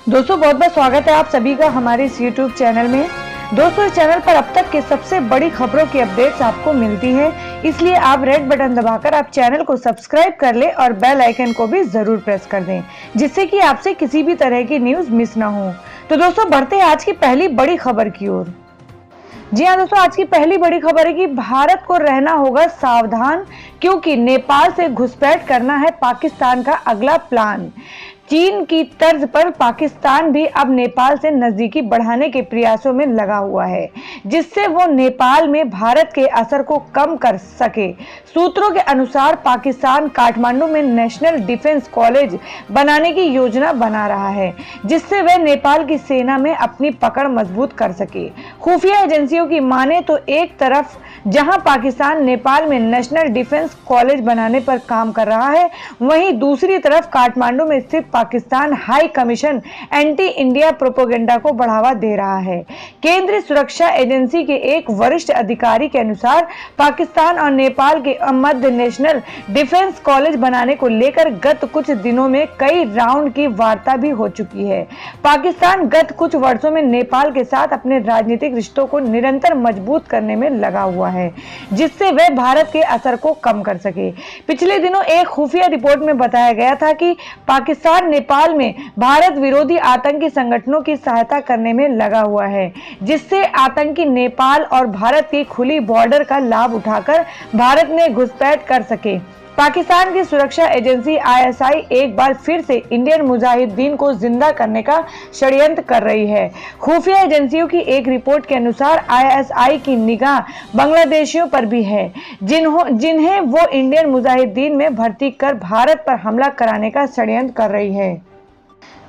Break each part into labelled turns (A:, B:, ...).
A: दोस्तों बहुत बहुत स्वागत है आप सभी का हमारे इस YouTube चैनल में। दोस्तों इस चैनल पर अब तक के सबसे बड़ी खबरों की अपडेट्स आपको मिलती है, इसलिए आप रेड बटन दबाकर आप चैनल को सब्सक्राइब कर लें और बेल आइकन को भी जरूर प्रेस कर दें, जिससे कि आपसे किसी भी तरह की न्यूज मिस ना हो। तो दोस्तों बढ़ते हैं आज की पहली बड़ी खबर की ओर। जी हाँ दोस्तों, आज की पहली बड़ी खबर है कि भारत को रहना होगा सावधान, क्योंकि नेपाल से घुसपैठ करना है पाकिस्तान का अगला प्लान। चीन की तर्ज पर पाकिस्तान भी अब नेपाल से नजदीकी बढ़ाने के प्रयासों में लगा हुआ है, जिससे वो नेपाल में भारत के असर को कम कर सके। सूत्रों के अनुसार पाकिस्तान काठमांडू में नेशनल डिफेंस कॉलेज बनाने की योजना बना रहा है, जिससे वह नेपाल की सेना में अपनी पकड़ मजबूत कर सके। खुफिया एजेंसियों की माने तो एक तरफ जहां पाकिस्तान नेपाल में नेशनल डिफेंस कॉलेज बनाने पर काम कर रहा है, वहीं दूसरी तरफ काठमांडू में स्थित Pakistan high commission anti India propaganda को बढ़ावा दे रहा है। केंद्रीय सुरक्षा एजेंसी के एक वरिष्ठ अधिकारी के अनुसार पाकिस्तान और नेपाल के मध्य नेशनल डिफेंस कॉलेज बनाने को लेकर गत कुछ दिनों में कई राउंड की वार्ता भी हो चुकी है। पाकिस्तान गत कुछ वर्षों में नेपाल के साथ अपने राजनीतिक रिश्तों को निरंतर मजबूत करने में लगा हुआ है, जिससे वह भारत के असर को कम कर सके। पिछले दिनों एक खुफिया रिपोर्ट में बताया गया था कि पाकिस्तान नेपाल में भारत विरोधी आतंकी संगठनों की सहायता करने में लगा हुआ है, जिससे आतंकी नेपाल और भारत की खुली बॉर्डर का लाभ उठाकर भारत में घुसपैठ कर सके। पाकिस्तान की सुरक्षा एजेंसी आईएसआई एक बार फिर से इंडियन मुजाहिदीन को जिंदा करने का षड्यंत्र कर रही है। खुफिया एजेंसियों की एक रिपोर्ट के अनुसार आईएसआई की निगाह बांग्लादेशियों पर भी है, जिन्हें वो इंडियन मुजाहिदीन में भर्ती कर भारत पर हमला कराने का षड्यंत्र कर रही है।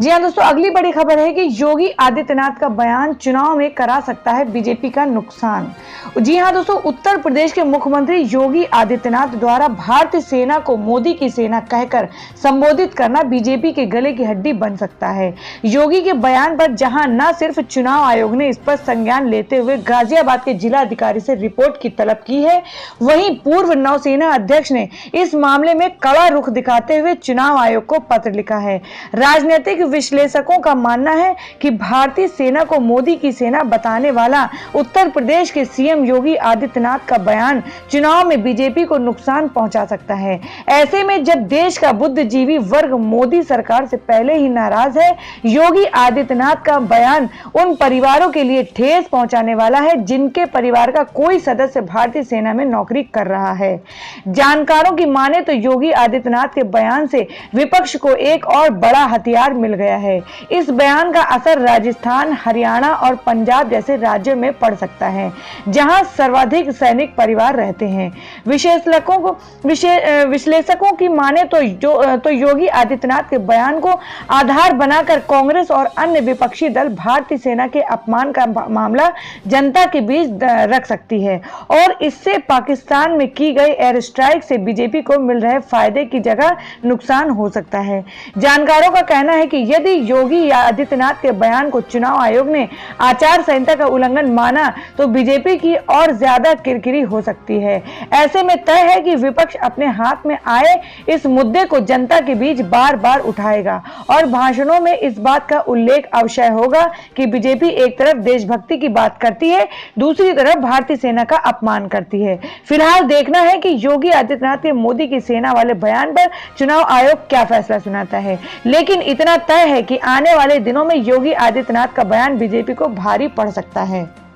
A: जी हाँ दोस्तों, अगली बड़ी खबर है कि योगी आदित्यनाथ का बयान चुनाव में करा सकता है बीजेपी का नुकसान। जी हाँ दोस्तों, उत्तर प्रदेश के मुख्यमंत्री योगी आदित्यनाथ द्वारा भारतीय सेना को मोदी की सेना कहकर संबोधित करना बीजेपी के गले की हड्डी बन सकता है। योगी के बयान पर जहां न सिर्फ चुनाव आयोग ने इस पर संज्ञान लेते हुए गाजियाबाद के जिला अधिकारी से रिपोर्ट की तलब की है, वहीं पूर्व नौसेना अध्यक्ष ने इस मामले में कड़ा रुख दिखाते हुए चुनाव आयोग को पत्र लिखा है। राजनीतिक विश्लेषकों का मानना है कि भारतीय सेना को मोदी की सेना बताने वाला उत्तर प्रदेश के सीएम योगी आदित्यनाथ का बयान चुनाव में बीजेपी को नुकसान पहुंचा सकता है। ऐसे में जब देश का बुद्धिजीवी वर्ग मोदी सरकार से पहले ही नाराज है, योगी आदित्यनाथ का बयान उन परिवारों के लिए ठेस पहुंचाने वाला है जिनके परिवार का कोई सदस्य भारतीय सेना में नौकरी कर रहा है। जानकारों की माने तो योगी आदित्यनाथ के बयान से विपक्ष को एक और बड़ा हथियार मिल गया है। इस बयान का असर राजस्थान, हरियाणा और पंजाब जैसे राज्यों में पड़ सकता है, जहां सर्वाधिक सैनिक परिवार रहते हैं। विश्लेषकों की माने तो योगी आदित्यनाथ के बयान को आधार बनाकर कांग्रेस और अन्य विपक्षी दल भारतीय सेना के अपमान का मामला जनता के बीच रख सकती है, और इससे पाकिस्तान में की गई एयर स्ट्राइक से बीजेपी को मिल रहे फायदे की जगह नुकसान हो सकता है। जानकारों का कहना है कि यदि योगी आदित्यनाथ के बयान को चुनाव आयोग ने आचार संहिता का उल्लंघन माना तो बीजेपी की और ज्यादा किरकिरी हो सकती है। ऐसे में तय है कि विपक्ष अपने हाथ में आए इस मुद्दे को जनता के बीच बार बार उठाएगा और भाषणों में इस बात का उल्लेख अवश्य होगा कि बीजेपी एक तरफ देशभक्ति की बात करती है, दूसरी तरफ भारतीय सेना का अपमान करती है। फिलहाल देखना है कि योगी आदित्यनाथ के मोदी की सेना वाले बयान पर चुनाव आयोग क्या फैसला सुनाता है, लेकिन इतना तय है कि आने वाले दिनों में योगी आदित्यनाथ का बयान बीजेपी को भारी पड़ सकता है।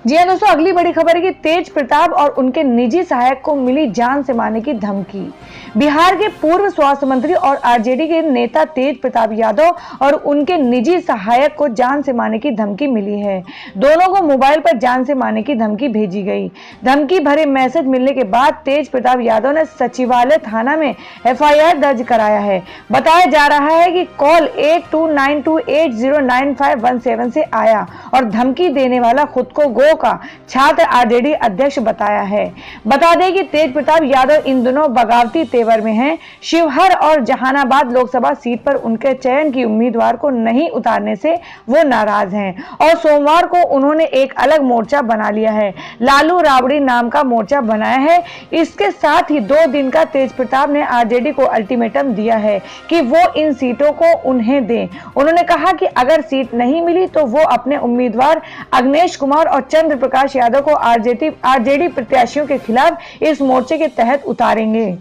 A: जी हाँ दोस्तों, अगली बड़ी खबर है कि तेज प्रताप और उनके निजी सहायक को मिली जान से मारने की धमकी। बिहार के पूर्व स्वास्थ्य मंत्री और आरजेडी के नेता तेज प्रताप यादव और उनके निजी सहायक को जान से मारने की धमकी मिली है। दोनों को मोबाइल पर जान से मारने की धमकी भेजी गई। धमकी भरे मैसेज मिलने के बाद तेज प्रताप यादव ने सचिवालय थाना में एफआईआर दर्ज कराया है। बताया जा रहा है कि कॉल 8292809517 से आया और धमकी देने वाला खुद को गो यादव का छात्र आरजेडी अध्यक्ष बताया है। बता दें कि तेज प्रताप यादव इन दिनों बगावती तेवर में हैं। शिवहर और जहानाबाद लोकसभा सीट पर उनके चयन की उम्मीदवार को नहीं उतारने से वो नाराज हैं और सोमवार को उन्होंने एक अलग मोर्चा बना लिया है। लालू राबड़ी नाम का मोर्चा बनाया है। इसके साथ ही 2 दिन का तेज प्रताप ने आरजेडी को अल्टीमेटम दिया है कि वो इन सीटों को उन्हें दें। उन्होंने कहा कि अगर सीट नहीं मिली तो वो अपने उम्मीदवार अग्नेश कुमार और चंद्र प्रकाश यादव को आरजेडी प्रत्याशियों के खिलाफ इस मोर्चे के तहत उतारेंगे।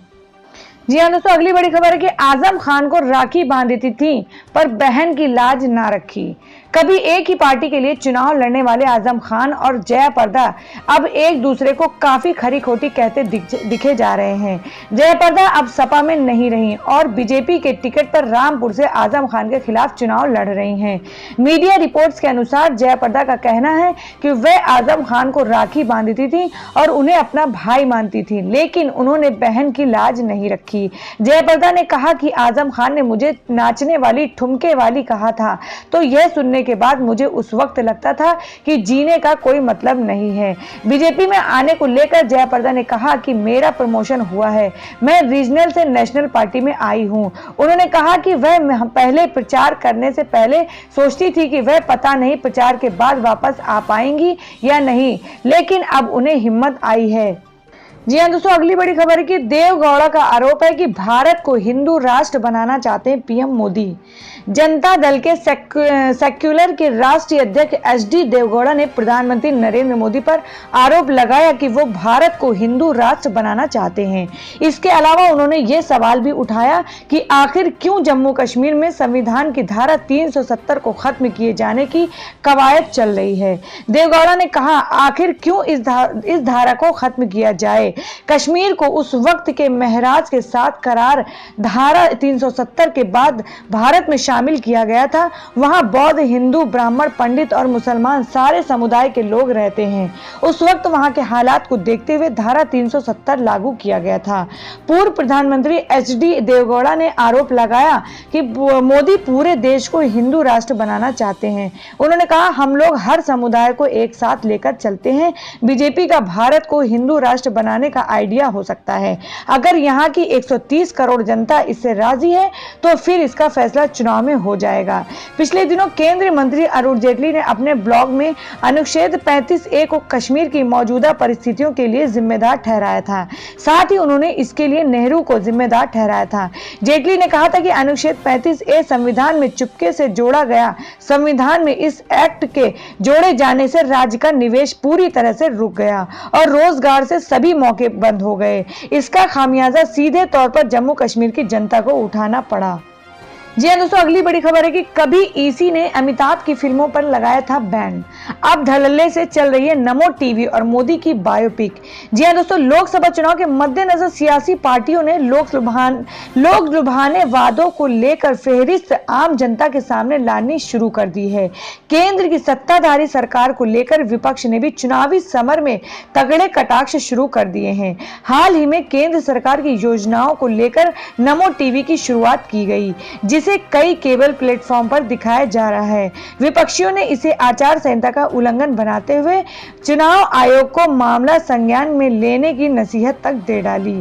A: जी हाँ दोस्तों, अगली बड़ी खबर है कि आजम खान को राखी बांधी थी पर बहन की लाज ना रखी। कभी एक ही पार्टी के लिए चुनाव लड़ने वाले आजम खान और जया प्रदा अब एक दूसरे को काफी खरी खोटी कहते दिखे जा रहे हैं। जया प्रदा अब सपा में नहीं रही और बीजेपी के टिकट पर रामपुर से आजम खान के खिलाफ चुनाव लड़ रही हैं। मीडिया रिपोर्ट्स के अनुसार जया प्रदा का कहना है कि वह आजम खान को राखी बांधती थी और उन्हें अपना भाई मानती थी, लेकिन उन्होंने बहन की लाज नहीं रखी। जया प्रदा ने कहा कि आजम खान ने मुझे नाचने वाली ठुमके वाली कहा था, तो यह सुनने के बाद मुझे उस वक्त लगता था कि जीने का कोई मतलब नहीं है। बीजेपी में आने को लेकर जया प्रदा ने कहा कि मेरा प्रमोशन हुआ है, मैं रीजनल से नेशनल पार्टी में आई हूं। उन्होंने कहा कि वह पहले प्रचार करने से पहले सोचती थी कि वह पता नहीं प्रचार के बाद वापस आ पाएंगी या नहीं, लेकिन अब उन्हें हिम्मत आई है। जी हाँ दोस्तों, अगली बड़ी खबर है कि देवगौड़ा का आरोप है कि भारत को हिंदू राष्ट्र बनाना चाहते हैं पीएम मोदी। जनता दल के सेक्युलर के राष्ट्रीय अध्यक्ष एचडी देवगौड़ा ने प्रधानमंत्री नरेंद्र मोदी पर आरोप लगाया कि वो भारत को हिंदू राष्ट्र बनाना चाहते हैं। इसके अलावा उन्होंने ये सवाल भी उठाया कि आखिर क्यों जम्मू कश्मीर में संविधान की धारा 370 को खत्म किए जाने की कवायद चल रही है। देवगौड़ा ने कहा, आखिर क्यों इस धारा को खत्म किया जाए। कश्मीर को उस वक्त के महराज के साथ करार धारा 370 के बाद भारत में शामिल किया गया था। वहां बौद्ध, हिंदू, ब्राह्मण, पंडित और मुसलमान सारे समुदाय के लोग रहते हैं। उस वक्त वहां के हालात को देखते हुए धारा 370 लागू किया गया था। पूर्व प्रधानमंत्री एचडी देवगौड़ा ने आरोप लगाया कि मोदी पूरे देश को हिंदू राष्ट्र बनाना चाहते हैं। उन्होंने कहा, हम लोग हर समुदाय को एक साथ लेकर चलते हैं। बीजेपी का भारत को हिंदू राष्ट्र बनाने का आइडिया हो सकता है। अगर यहाँ की 130 करोड़ जनता इससे राजी है तो फिर इसका फैसला चुनाव में हो जाएगा। पिछले दिनों केंद्रीय मंत्री अरुण जेटली ने अपने ब्लॉग में अनुच्छेद 35A को कश्मीर की मौजूदा परिस्थितियों के लिए जिम्मेदार ठहराया था। साथ ही उन्होंने इसके लिए नेहरू को जिम्मेदार ठहराया था। जेटली ने कहा था कि अनुच्छेद 35A संविधान में चुपके से जोड़ा गया। संविधान में इस एक्ट के जोड़े जाने से राज्य का निवेश पूरी तरह से रुक गया और रोजगार से सभी मौके बंद हो गए। इसका खामियाजा सीधे तौर पर जम्मू कश्मीर की जनता को उठाना पड़ा। जी हाँ दोस्तों, अगली बड़ी खबर है कि कभी ईसी ने अमिताभ की फिल्मों पर लगाया था बैन। अब धड़ल्ले से चल रही है नमो टीवी और मोदी की बायोपिक। जी हाँ दोस्तों, लोकसभा चुनाव के मद्देनजर सियासी पार्टियों ने लोक लुभाने वादों को लेकर फहरिस्त आम जनता के सामने लानी शुरू कर दी है। केंद्र की सत्ताधारी सरकार को लेकर विपक्ष ने भी चुनावी समर में तगड़े कटाक्ष शुरू कर दिए हैं। हाल ही में केंद्र सरकार की योजनाओं को लेकर नमो टीवी की शुरुआत की गई, जिसे कई केबल प्लेटफॉर्म पर दिखाया जा रहा है। विपक्षियों ने इसे आचार संहिता का उल्लंघन बनाते हुए चुनाव आयोग को मामला संज्ञान में लेने की नसीहत तक दे डाली।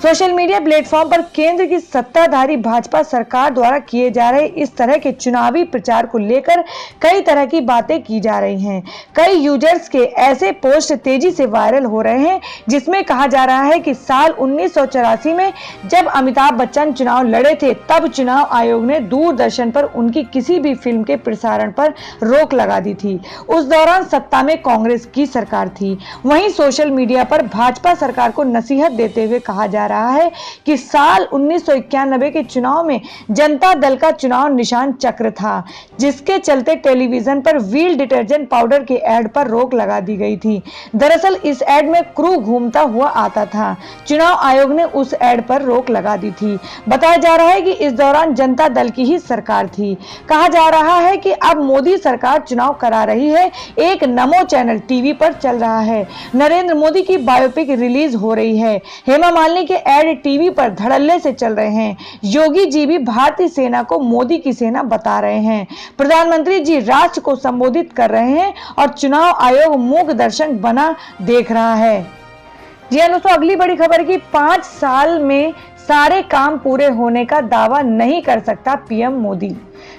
A: सोशल मीडिया प्लेटफॉर्म पर केंद्र की सत्ताधारी भाजपा सरकार द्वारा किए जा रहे इस तरह के चुनावी प्रचार को लेकर कई तरह की बातें की जा रही हैं। कई यूजर्स के ऐसे पोस्ट तेजी से वायरल हो रहे हैं जिसमें कहा जा रहा है कि साल 1984 में जब अमिताभ बच्चन चुनाव लड़े थे, तब चुनाव आयोग ने दूरदर्शन पर उनकी किसी भी फिल्म के प्रसारण पर रोक लगा दी थी। उस दौरान सत्ता में कांग्रेस की सरकार थी। वहीं सोशल मीडिया पर भाजपा सरकार को नसीहत देते हुए कहा जा रहा है कि साल 1991 के चुनाव में जनता दल का चुनाव निशान चक्र था, जिसके चलते टेलीविजन पर व्हील डिटर्जेंट पाउडर के ऐड पर रोक लगा दी गई थी। दरअसल इस ऐड में क्रू घूमता हुआ आता था। चुनाव आयोग ने उस ऐड पर रोक लगा दी थी। बताया जा रहा है कि इस दौरान जनता दल की ही सरकार थी। कहा जा रहा है कि अब मोदी सरकार चुनाव करा रही है। एक नमो चैनल टीवी पर चल रहा है। नरेंद्र मोदी की बायोपिक रिलीज हो रही है। हेमा मालिनी के एड टीवी पर धड़ल्ले से चल रहे हैं। योगी जी भी भारतीय सेना को मोदी की सेना बता रहे हैं। प्रधानमंत्री जी राष्ट्र को संबोधित कर रहे हैं और चुनाव आयोग मूक दर्शक बना देख रहा है। जी हाँ दोस्तों, अगली बड़ी खबर की 5 साल में सारे काम पूरे होने का दावा नहीं कर सकता पीएम मोदी।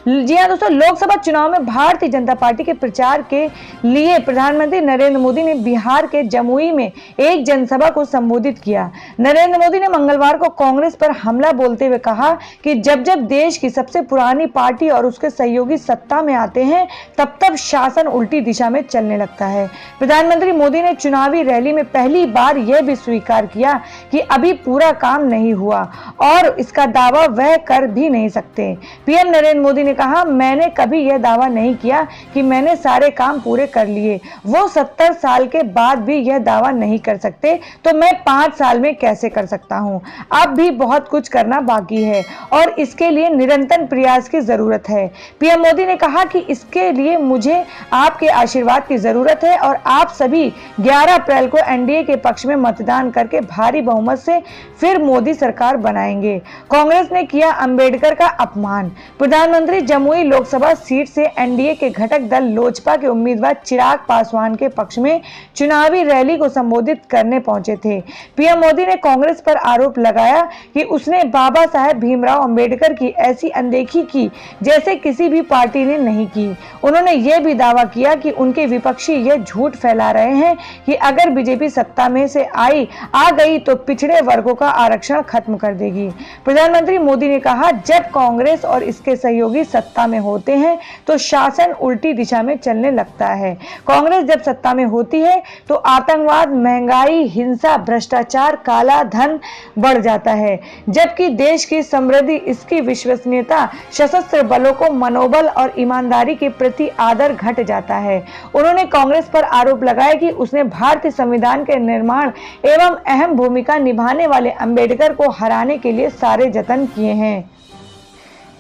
A: जी हाँ दोस्तों, लोकसभा चुनाव में भारतीय जनता पार्टी के प्रचार के लिए प्रधानमंत्री नरेंद्र मोदी ने बिहार के जमुई में एक जनसभा को संबोधित किया। नरेंद्र मोदी ने मंगलवार को कांग्रेस पर हमला बोलते हुए कहा कि जब जब देश की सबसे पुरानी पार्टी और उसके सहयोगी सत्ता में आते हैं तब तब शासन उल्टी दिशा में चलने लगता है। प्रधानमंत्री मोदी ने चुनावी रैली में पहली बार यह भी स्वीकार किया कि अभी पूरा काम नहीं हुआ और इसका दावा वह कर भी नहीं सकते। पीएम नरेंद्र मोदी ने कहा, मैंने कभी यह दावा नहीं किया कि मैंने सारे काम पूरे कर लिए। वो 70 साल के बाद भी यह दावा नहीं कर सकते तो मैं 5 साल में कैसे कर सकता हूं। अब भी बहुत कुछ करना बाकी है और इसके लिए निरंतर प्रयास की जरूरत है। पीएम मोदी ने कहा कि इसके लिए मुझे आपके आशीर्वाद की जरूरत है और आप सभी 11 अप्रैल को एनडीए के पक्ष में मतदान करके भारी बहुमत से फिर मोदी सरकार बनाएंगे। कांग्रेस ने किया अंबेडकर का अपमान। प्रधानमंत्री जमुई लोकसभा सीट से एनडीए के घटक दल लोजपा के उम्मीदवार चिराग पासवान के पक्ष में चुनावी रैली को संबोधित करने पहुंचे थे। पीएम मोदी ने कांग्रेस पर आरोप लगाया कि उसने बाबा साहेब भीमराव अंबेडकर की ऐसी अनदेखी की जैसे किसी भी पार्टी ने नहीं की। उन्होंने यह भी दावा किया कि उनके विपक्षी यह झूठ फैला रहे हैं कि अगर बीजेपी सत्ता में से आ गई तो पिछड़े वर्गों का आरक्षण खत्म कर देगी। प्रधानमंत्री मोदी ने कहा, जब कांग्रेस और इसके सहयोगी सत्ता में होते हैं तो शासन उल्टी दिशा में चलने लगता है। कांग्रेस जब सत्ता में होती है तो आतंकवाद, महंगाई, हिंसा, भ्रष्टाचार, काला धन बढ़ जाता है, जबकि देश की समृद्धि, इसकी विश्वसनीयता, सशस्त्र बलों को मनोबल और ईमानदारी के प्रति आदर घट जाता है। उन्होंने कांग्रेस पर आरोप लगाया कि उसने भारतीय संविधान के निर्माण एवं अहम भूमिका निभाने वाले अंबेडकर को हराने के लिए सारे जतन किए हैं।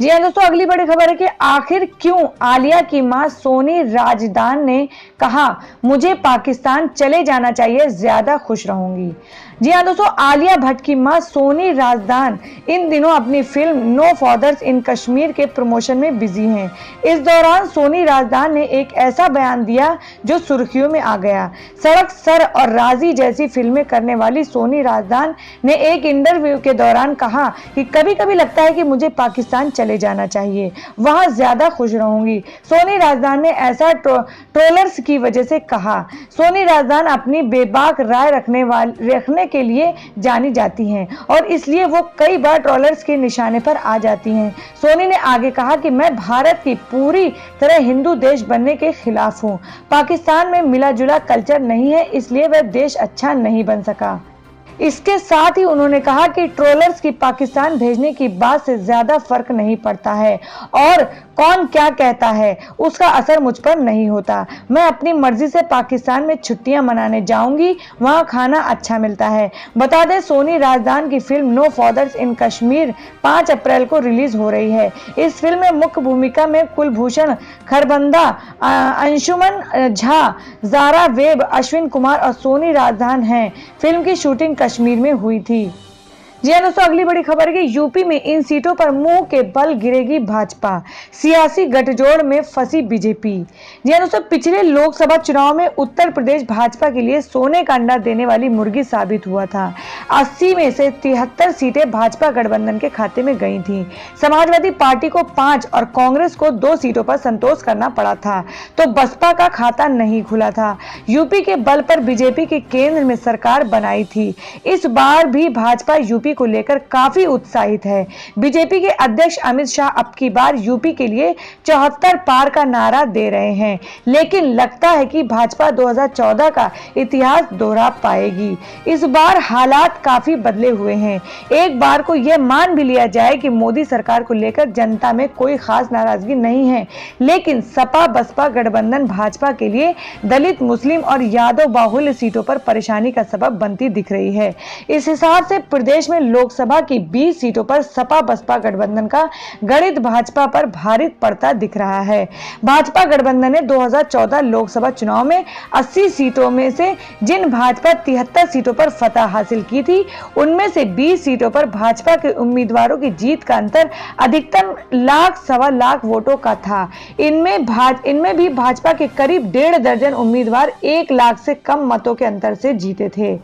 A: जी हाँ दोस्तों, अगली बड़ी खबर है कि आखिर क्यों आलिया की मां सोनी राजदान ने कहा, मुझे पाकिस्तान चले जाना चाहिए, ज्यादा खुश रहूंगी। जी हाँ दोस्तों, आलिया भट्ट की मां सोनी राजदान इन दिनों अपनी film no fathers in Kashmir के प्रमोशन में बिजी हैं। इस दौरान सोनी राजदान ने एक ऐसा बयान दिया जो सुर्खियों में आ गया। सड़क, सर और राजी जैसी फिल्में करने वाली सोनी राजदान ने एक इंटरव्यू के दौरान कहा कि कभी कभी लगता है कि मुझे पाकिस्तान चले जाना चाहिए, वहां ज्यादा खुश रहूंगी। सोनी राजदान ने ऐसा ट्रोलर्स की वजह से कहा। सोनी राजदान अपनी बेबाक राय रखने के लिए जानी जाती हैं और इसलिए वो कई बार ट्रोलर्स के निशाने पर आ जाती हैं। सोनी ने आगे कहा कि मैं भारत की पूरी तरह हिंदू देश बनने के खिलाफ हूं। पाकिस्तान में मिला जुला कल्चर नहीं है, इसलिए वह देश अच्छा नहीं बन सका। इसके साथ ही उन्होंने कहा कि ट्रोलर्स की पाकिस्तान भेजने की बात से ज्यादा फर्क नहीं पड़ता है और कौन क्या कहता है उसका असर मुझ पर नहीं होता। मैं अपनी मर्जी से पाकिस्तान में छुट्टियां मनाने जाऊंगी, वहां खाना अच्छा मिलता है। बता दें, सोनी राजदान की film no fathers in Kashmir 5 अप्रैल को रिलीज हो रही है। इस फिल्म में मुख्य भूमिका में कुलभूषण खरबंदा, अंशुमन झा, जारा वेब, अश्विन कुमार और सोनी राजदान हैं। फिल्म की शूटिंग कश्मीर में हुई थी। जी हाँ दोस्तों, अगली बड़ी खबर है कि यूपी में इन सीटों पर मुंह के बल गिरेगी भाजपा, सियासी गठजोड़ में फंसी बीजेपी। जी हाँ दोस्तों, पिछले लोकसभा चुनाव में उत्तर प्रदेश भाजपा के लिए सोने का अंडा देने वाली मुर्गी साबित हुआ था। 80 में से 73 सीटें भाजपा गठबंधन के खाते में गई थी। समाजवादी पार्टी को 5 और कांग्रेस को 2 सीटों पर संतोष करना पड़ा था, तो बसपा का खाता नहीं खुला था। यूपी के बल पर बीजेपी के केंद्र में सरकार बनाई थी। इस बार भी भाजपा यूपी को लेकर काफी उत्साहित है। बीजेपी के अध्यक्ष अमित शाह अब की बार यूपी के लिए 74 पार का नारा दे रहे हैं, लेकिन लगता है कि भाजपा 2014 का इतिहास दोहरा पाएगी। इस बार हालात काफी बदले हुए हैं। एक बार को यह मान भी लिया जाए कि मोदी सरकार को लेकर जनता में कोई खास नाराजगी नहीं है, लेकिन सपा बसपा गठबंधन भाजपा के लिए दलित, मुस्लिम और यादव बाहुल्य सीटों पर परेशानी का सबब बनती दिख रही है। इस हिसाब से प्रदेश में में लोकसभा की 20 सीटों पर सपा बसपा गठबंधन का गणित भाजपा पर भारी पड़ता दिख रहा है। भाजपा गठबंधन ने 2014 लोकसभा चुनाव में 80 सीटों में से जिन भाजपा 73 सीटों पर फतह हासिल की थी, उनमें से 20 सीटों पर भाजपा के उम्मीदवारों की जीत का अंतर अधिकतम लाख सवा लाख वोटों का था। इनमें भी भाजपा के करीब 1.5 दर्जन उम्मीदवार 1 लाख से कम मतों के अंतर से जीते थे।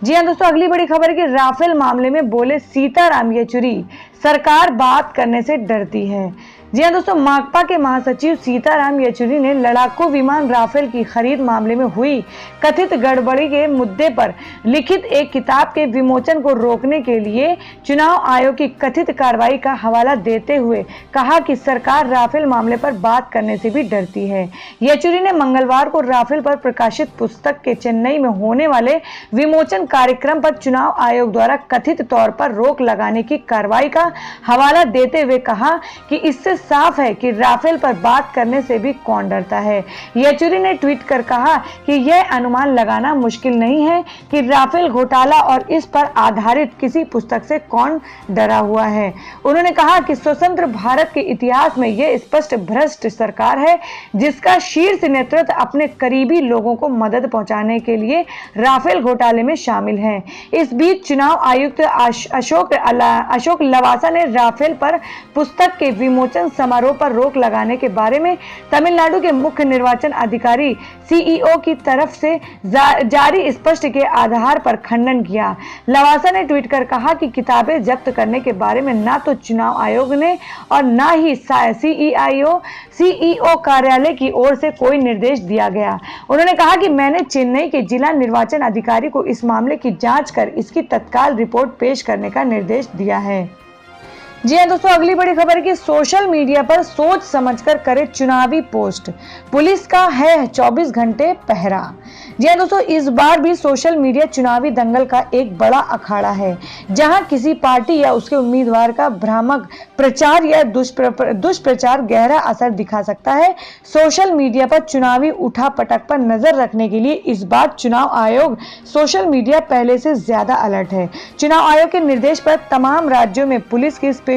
A: जी हां दोस्तों, अगली बड़ी खबर है कि राफेल मामले में बोले सीताराम येचुरी, सरकार बात करने से डरती है। जी हां दोस्तों, माकपा के महासचिव सीताराम येचुरी ने लड़ाकू विमान राफेल की खरीद मामले में हुई कथित गड़बड़ी के मुद्दे पर लिखित एक किताब के विमोचन को रोकने के लिए चुनाव आयोग की कथित कार्रवाई का हवाला देते हुए कहा कि सरकार राफेल मामले पर बात करने से भी डरती है। येचुरी ने मंगलवार को राफेल पर प्रकाशित पुस्तक के चेन्नई में होने वाले विमोचन कार्यक्रम पर चुनाव आयोग द्वारा कथित तौर पर रोक लगाने की कार्रवाई का हवाला देते हुए कहा कि इससे साफ है कि राफेल पर बात करने से भी कौन डरता है। येचुरी ने ट्वीट कर कहा कि यह अनुमान लगाना मुश्किल नहीं है कि राफेल घोटाला और इस पर आधारित किसी पुस्तक से कौन डरा हुआ है। उन्होंने कहा कि स्वतंत्र भारत के इतिहास में यह स्पष्ट भ्रष्ट सरकार है जिसका शीर्ष नेतृत्व अपने करीबी लोगों को मदद पहुंचाने के लिए राफेल घोटाले में शामिल है। इस बीच चुनाव आयुक्त अशोक लवासा ने राफेल पर पुस्तक के विमोचन समारोह पर रोक लगाने के बारे में तमिलनाडु के मुख्य निर्वाचन अधिकारी सीईओ की तरफ से जारी स्पष्ट के आधार पर खंडन किया। लवासा ने ट्वीट कर कहा कि किताबें जब्त करने के बारे में ना तो चुनाव आयोग ने और ना ही सीईओ कार्यालय की ओर से कोई निर्देश दिया गया। उन्होंने कहा कि मैंने चेन्नई के जिला निर्वाचन अधिकारी को इस मामले की जांच कर इसकी तत्काल रिपोर्ट पेश करने का निर्देश दिया है। जी हां दोस्तों, अगली बड़ी खबर है कि सोशल मीडिया पर सोच समझकर करे चुनावी पोस्ट, पुलिस का है 24 घंटे पहरा। जी हां दोस्तों, इस बार भी सोशल मीडिया चुनावी दंगल का एक बड़ा अखाड़ा है, जहां किसी पार्टी या उसके उम्मीदवार का भ्रामक प्रचार या दुष्प्रचार गहरा असर दिखा सकता है। सोशल मीडिया पर चुनावी उठापटक पर नजर रखने के लिए इस बार चुनाव आयोग सोशल मीडिया पहले से ज्यादा अलर्ट है। चुनाव आयोग के निर्देश पर तमाम राज्यों में पुलिस की स्पेशल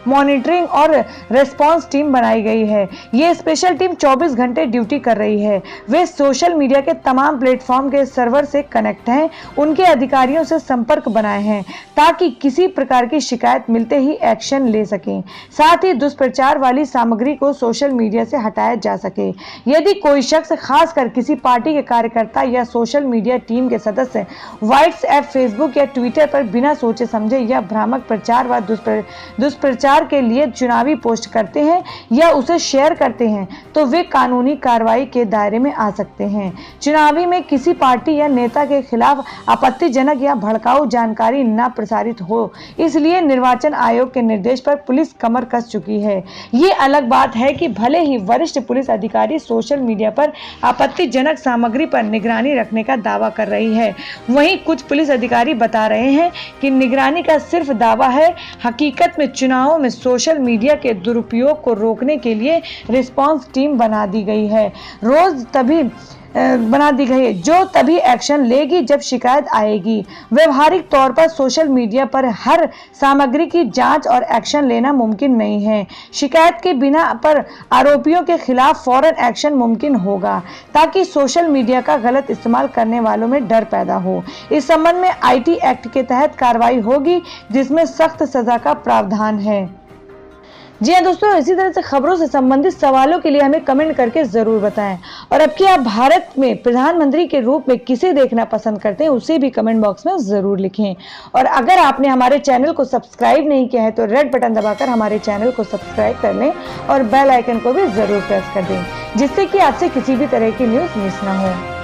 A: मॉनिटरिंग और रेस्पॉन्स टीम बनाई गई है। ये स्पेशल टीम 24 घंटे ड्यूटी कर रही है। वे सोशल मीडिया के तमाम प्लेटफॉर्म के सर्वर से कनेक्ट हैं, उनके अधिकारियों से संपर्क बनाए हैं ताकि किसी प्रकार की शिकायत मिलते ही एक्शन ले सकें। साथ ही दुष्प्रचार वाली सामग्री को सोशल मीडिया से हटाया जा सके। यदि कोई शख्स, खासकर किसी पार्टी के कार्यकर्ता या सोशल मीडिया टीम के सदस्य व्हाट्सएप, फेसबुक या ट्विटर पर बिना सोचे समझे या भ्रामक प्रचार व दुष्प्रचार के लिए चुनावी पोस्ट करते हैं या उसे शेयर करते हैं, तो वे कानूनी कार्रवाई के दायरे में आ सकते हैं। चुनावी में किसी पार्टी या नेता के खिलाफ आपत्तिजनक या भड़काऊ जानकारी न प्रसारित हो, इसलिए निर्वाचन आयोग के निर्देश पर पुलिस कमर कस चुकी है। ये अलग बात है कि भले ही वरिष्ठ पुलिस अधिकारी सोशल मीडिया पर आपत्तिजनक सामग्री पर निगरानी रखने का दावा कर रही है, वहीं कुछ पुलिस अधिकारी बता रहे हैं कि निगरानी का सिर्फ दावा है। हकीकत में चुनावों में सोशल मीडिया के दुरुपयोग को रोकने के लिए रिस्पांस टीम बना दी गई है, जो तभी एक्शन लेगी जब शिकायत आएगी। व्यवहारिक तौर पर सोशल मीडिया पर हर सामग्री की जांच और एक्शन लेना मुमकिन नहीं है। शिकायत के बिना पर आरोपियों के खिलाफ फौरन एक्शन मुमकिन होगा ताकि सोशल मीडिया का गलत इस्तेमाल करने वालों में डर पैदा हो। इस संबंध में आईटी एक्ट के तहत कार्रवाई होगी, जिसमें सख्त सजा का प्रावधान है। जी हाँ दोस्तों, इसी तरह से खबरों से संबंधित सवालों के लिए हमें कमेंट करके जरूर बताएं। और अब कि आप भारत में प्रधानमंत्री के रूप में किसे देखना पसंद करते हैं, उसे भी कमेंट बॉक्स में जरूर लिखें। और अगर आपने हमारे चैनल को सब्सक्राइब नहीं किया है तो रेड बटन दबाकर हमारे चैनल को सब्सक्राइब कर लें और बेल आइकन को भी जरूर प्रेस कर दें, जिससे कि आपसे किसी भी तरह की न्यूज मिस ना हो।